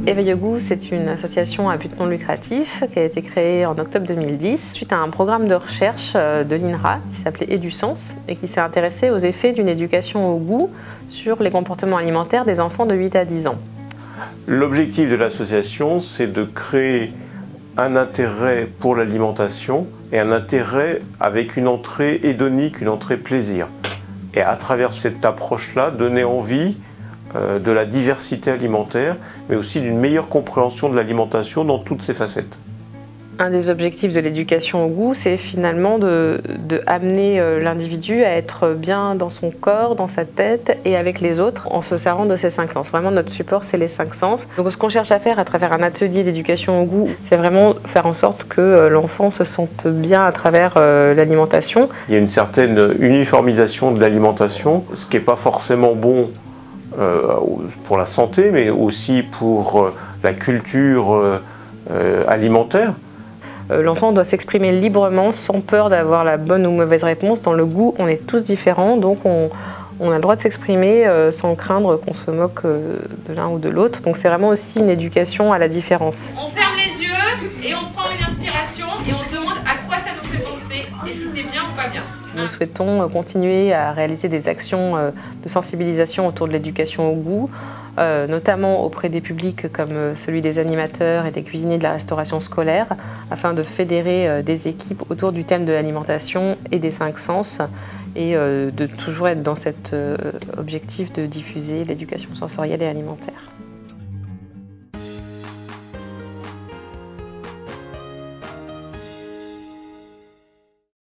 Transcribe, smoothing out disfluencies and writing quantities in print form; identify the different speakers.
Speaker 1: Éveil au goût, c'est une association à but non lucratif qui a été créée en octobre 2010 suite à un programme de recherche de l'INRA qui s'appelait Edusens et qui s'est intéressé aux effets d'une éducation au goût sur les comportements alimentaires des enfants de 8 à 10 ans.
Speaker 2: L'objectif de l'association, c'est de créer un intérêt pour l'alimentation et un intérêt avec une entrée hédonique, une entrée plaisir. Et à travers cette approche-là, donner envie de la diversité alimentaire, mais aussi d'une meilleure compréhension de l'alimentation dans toutes ses facettes.
Speaker 1: Un des objectifs de l'éducation au goût, c'est finalement de amener l'individu à être bien dans son corps, dans sa tête et avec les autres en se servant de ses 5 sens. Vraiment, notre support, c'est les 5 sens. Donc ce qu'on cherche à faire à travers un atelier d'éducation au goût, c'est vraiment faire en sorte que l'enfant se sente bien à travers l'alimentation.
Speaker 2: Il y a une certaine uniformisation de l'alimentation, ce qui n'est pas forcément bon pour la santé, mais aussi pour la culture alimentaire.
Speaker 1: L'enfant doit s'exprimer librement, sans peur d'avoir la bonne ou mauvaise réponse. Dans le goût, on est tous différents, donc on a le droit de s'exprimer sans craindre qu'on se moque de l'un ou de l'autre. Donc c'est vraiment aussi une éducation à la différence.
Speaker 3: On ferme les yeux et on prend une inspiration et on se demande à quoi ça nous fait penser et si c'est bien ou pas bien.
Speaker 1: Nous souhaitons continuer à réaliser des actions de sensibilisation autour de l'éducation au goût, notamment auprès des publics comme celui des animateurs et des cuisiniers de la restauration scolaire, afin de fédérer des équipes autour du thème de l'alimentation et des 5 sens, et de toujours être dans cet objectif de diffuser l'éducation sensorielle et alimentaire.